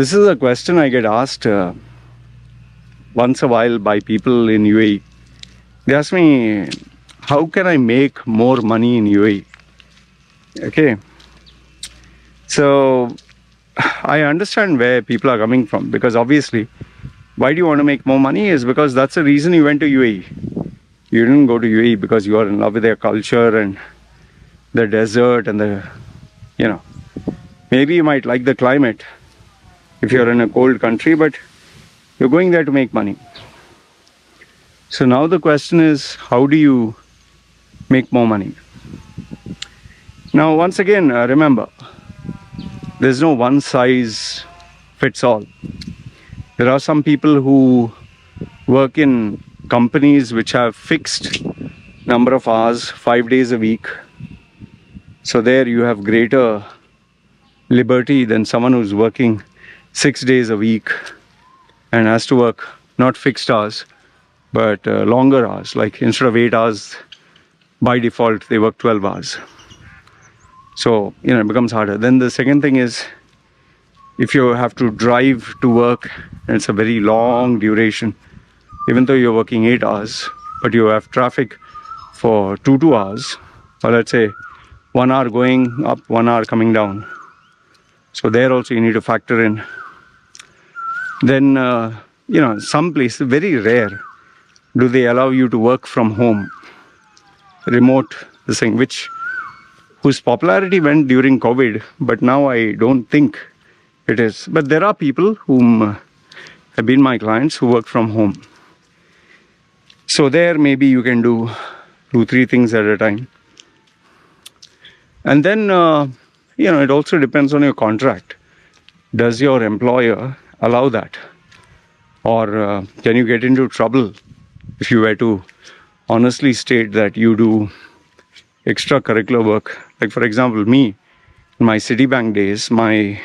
This is a question I get asked once a while by people in UAE. They ask me, how can I make more money in UAE? Okay. So I understand where people are coming from, because obviously, why do you want to make more money is because that's the reason you went to UAE. You didn't go to UAE because you are in love with their culture and the desert and maybe you might like the climate if you're in a cold country, but you're going there to make money. So now the question is, how do you make more money? Now, once again, remember, there's no one size fits all. There are some people who work in companies which have fixed number of hours, 5 days a week. So there you have greater liberty than someone who's working 6 days a week and has to work not fixed hours, but longer hours. Like instead of 8 hours, by default, they work 12 hours. So, it becomes harder. Then the second thing is, if you have to drive to work, and it's a very long duration, even though you're working 8 hours, but you have traffic for 2 hours, or let's say 1 hour going up, 1 hour coming down. So there also you need to factor in. Then, some places, very rare, do they allow you to work from home, remote, this thing, whose popularity went during COVID, but now I don't think it is. But there are people whom have been my clients who work from home. So there maybe you can do 2-3 things at a time. And then, it also depends on your contract. Does your employer allow that? Or can you get into trouble if you were to honestly state that you do extracurricular work? Like, for example, me, in my Citibank days, my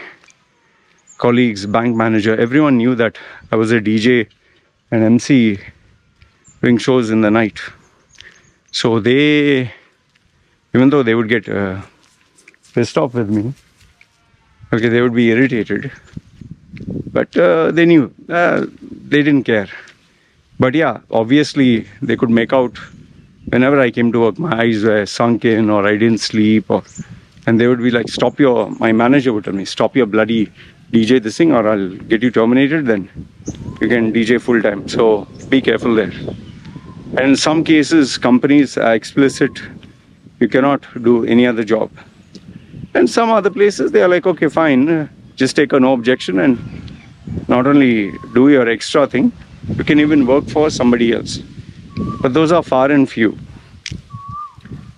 colleagues, bank manager, everyone knew that I was a DJ and MC doing shows in the night. So they, even though they would get pissed off with me, okay, they would be irritated, but they knew, they didn't care. But yeah, obviously they could make out whenever I came to work, my eyes were sunk in, or I didn't sleep, and they would be like, my manager would tell me, stop your bloody DJ this thing, or I'll get you terminated, then you can DJ full time. So be careful there. And in some cases, companies are explicit, you cannot do any other job. And some other places, they are like, okay, fine, just take a no objection and not only do your extra thing, you can even work for somebody else. But those are far and few.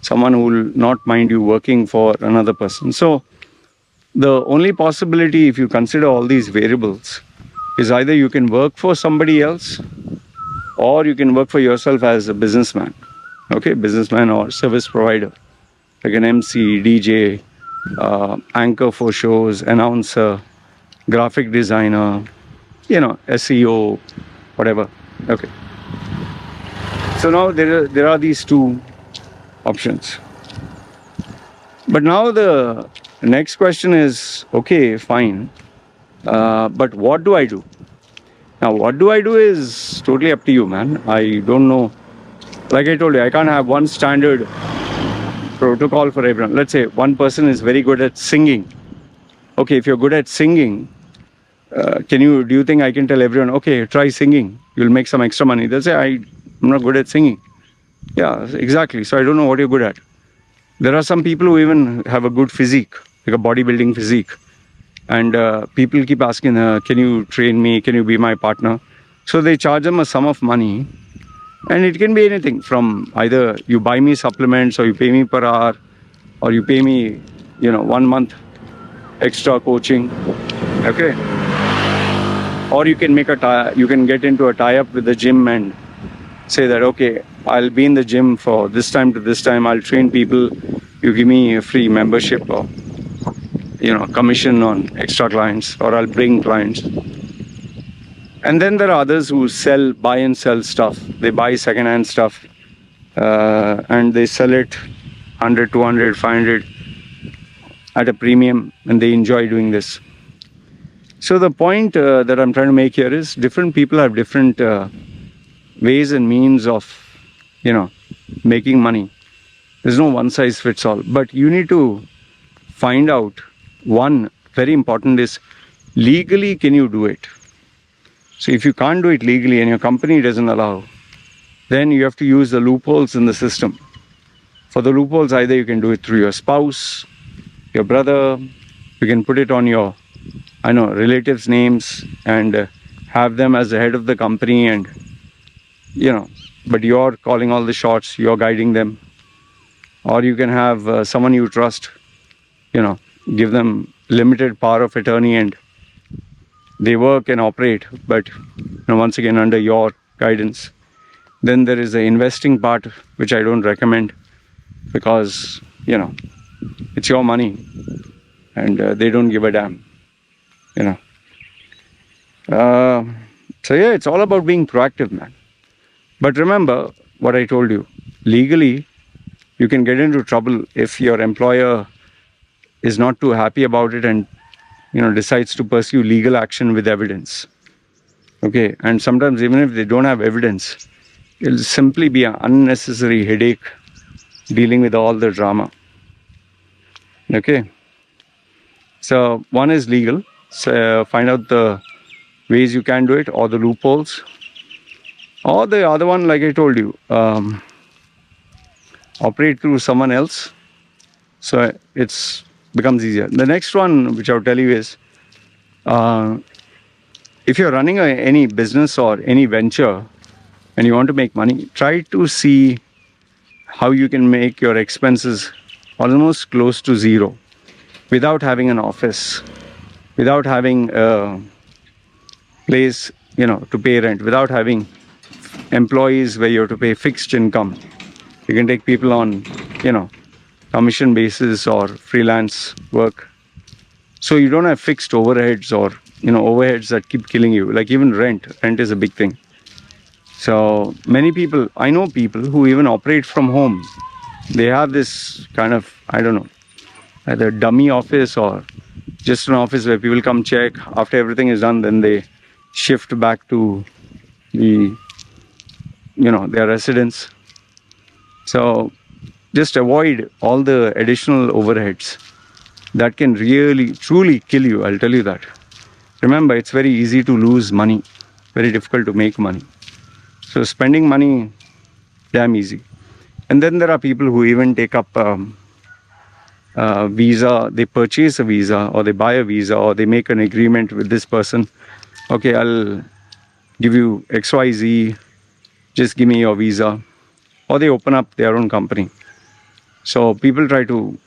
Someone who will not mind you working for another person. So the only possibility, if you consider all these variables, is either you can work for somebody else, or you can work for yourself as a businessman. Okay, businessman or service provider, like an MC, DJ, anchor for shows, announcer, graphic designer, SEO, whatever. Okay. So now there are these two options. But now the next question is, okay, fine, but what do I do? Now, what do I do is totally up to you, man. I don't know. Like I told you, I can't have one standard protocol for everyone. Let's say one person is very good at singing. Okay, if you're good at singing, do you think I can tell everyone, okay, try singing, you'll make some extra money? They'll say, I'm not good at singing. Yeah, exactly. So I don't know what you're good at. There are some people who even have a good physique, like a bodybuilding physique. And people keep asking, can you train me? Can you be my partner? So they charge them a sum of money. And it can be anything from either you buy me supplements, or you pay me per hour, or you pay me, 1 month extra coaching. Okay. Or you can you can get into a tie-up with the gym and say that, okay, I'll be in the gym for this time to this time. I'll train people. You give me a free membership, or commission on extra clients, or I'll bring clients. And then there are others who buy and sell stuff. They buy second-hand stuff and they sell it 100, 200, 500 at a premium, and they enjoy doing this. So the point that I'm trying to make here is different people have different ways and means of, making money. There's no one size fits all, but you need to find out, one very important is, legally can you do it? So if you can't do it legally and your company doesn't allow, then you have to use the loopholes in the system. For the loopholes, either you can do it through your spouse, your brother, you can put it on your relatives' names and have them as the head of the company, and but you're calling all the shots, you're guiding them. Or you can have someone you trust, give them limited power of attorney and they work and operate, but once again under your guidance. Then there is the investing part, which I don't recommend, because it's your money and they don't give a damn. So yeah, it's all about being proactive, man. But remember what I told you. Legally, you can get into trouble if your employer is not too happy about it and decides to pursue legal action with evidence. Okay, and sometimes even if they don't have evidence, it'll simply be an unnecessary headache dealing with all the drama. Okay, so one is legal. So find out the ways you can do it, or the loopholes. Or the other one, like I told you, operate through someone else, so it's becomes easier. The next one, which I'll tell you, is if you're running any business or any venture and you want to make money, try to see how you can make your expenses almost close to zero without having an office, without having a place to pay rent, without having employees where you have to pay fixed income. You can take people on commission basis or freelance work, so you don't have fixed overheads or overheads that keep killing you. Like even rent is a big thing. So many people, I know people who even operate from home. They have this kind of, I don't know, either dummy office or just an office where people come check. After everything is done, then they shift back to their residence. So just avoid all the additional overheads that can really truly kill you. I'll tell you that. Remember, it's very easy to lose money, very difficult to make money. So spending money, damn easy. And then there are people who even take up visa. They purchase a visa, or they buy a visa, or they make an agreement with this person. Okay, I'll give you XYZ, just give me your visa. Or they open up their own company. So people try to,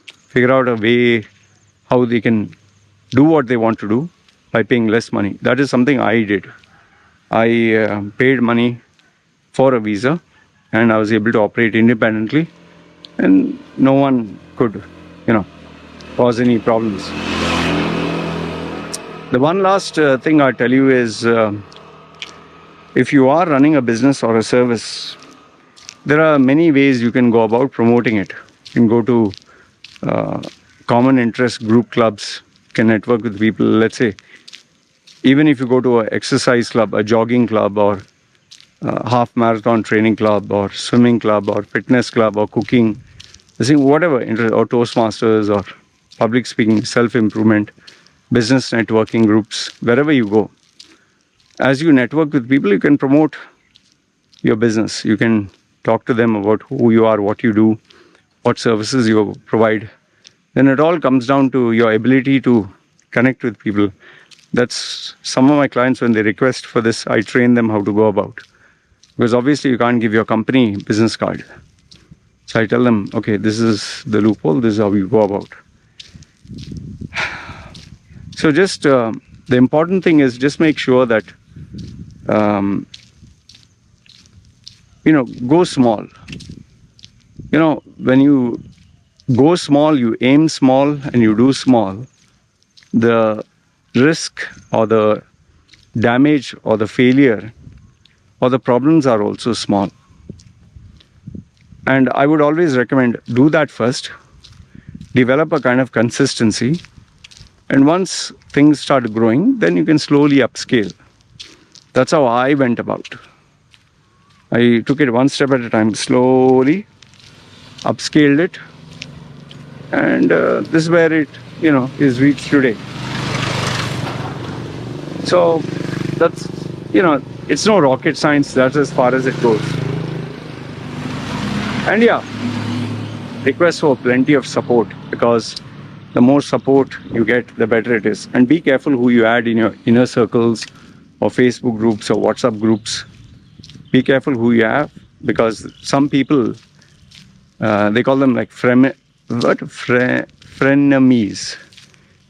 figure out a way how they can do what they want to do by paying less money. That is something I did. I paid money for a visa and I was able to operate independently, and no one could, cause any problems. The one last thing I'll tell you is, if you are running a business or a service, there are many ways you can go about promoting it. You can go to common interest group clubs, you can network with people. Let's say, even if you go to an exercise club, a jogging club, or half marathon training club, or swimming club, or fitness club, or cooking, whatever, or Toastmasters, or public speaking, self-improvement, business networking groups, wherever you go. As you network with people, you can promote your business. You can talk to them about who you are, what you do, what services you provide. Then it all comes down to your ability to connect with people. That's some of my clients, when they request for this, I train them how to go about. Because obviously you can't give your company business card. So I tell them, okay, this is the loophole, this is how you go about. So just the important thing is, just make sure that go small. When you go small, you aim small, and you do small, the risk or the damage or the failure or the problems are also small. And I would always recommend, do that first, develop a kind of consistency, And once things start growing, then you can slowly upscale. That's how I went about. I took it one step at a time, slowly upscaled it, and this is where it, is reached today. So that's, it's no rocket science. That's as far as it goes. And yeah, request for plenty of support, because the more support you get, the better it is. And be careful who you add in your inner circles or Facebook groups or WhatsApp groups. Be careful who you have, because some people, they call them like frenemies.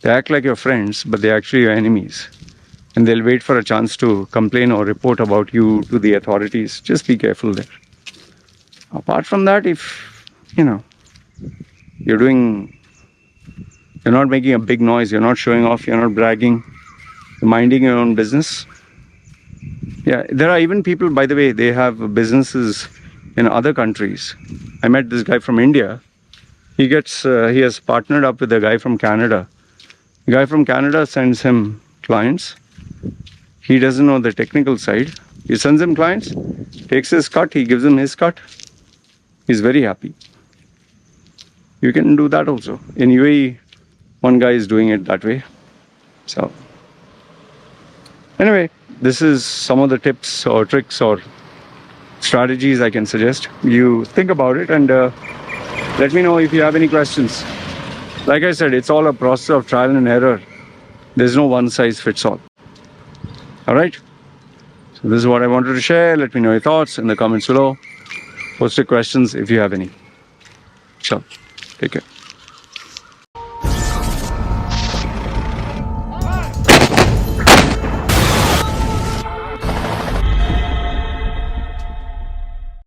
They act like your friends, but they're actually your enemies. And they'll wait for a chance to complain or report about you to the authorities. Just be careful there. Apart from that, if, you're not making a big noise, you're not showing off, you're not bragging, you're minding your own business. Yeah, there are even people, by the way, they have businesses in other countries. I met this guy from India. He has partnered up with a guy from Canada. The guy from Canada sends him clients. He doesn't know the technical side. He sends him clients, takes his cut, he gives him his cut. He's very happy. You can do that also. In UAE, one guy is doing it that way. So, anyway, this is some of the tips or tricks or strategies I can suggest. You think about it and let me know if you have any questions. Like I said, it's all a process of trial and error. There's no one size fits all. All right? So this is what I wanted to share. Let me know your thoughts in the comments below. Post your questions if you have any. Sure. Take care.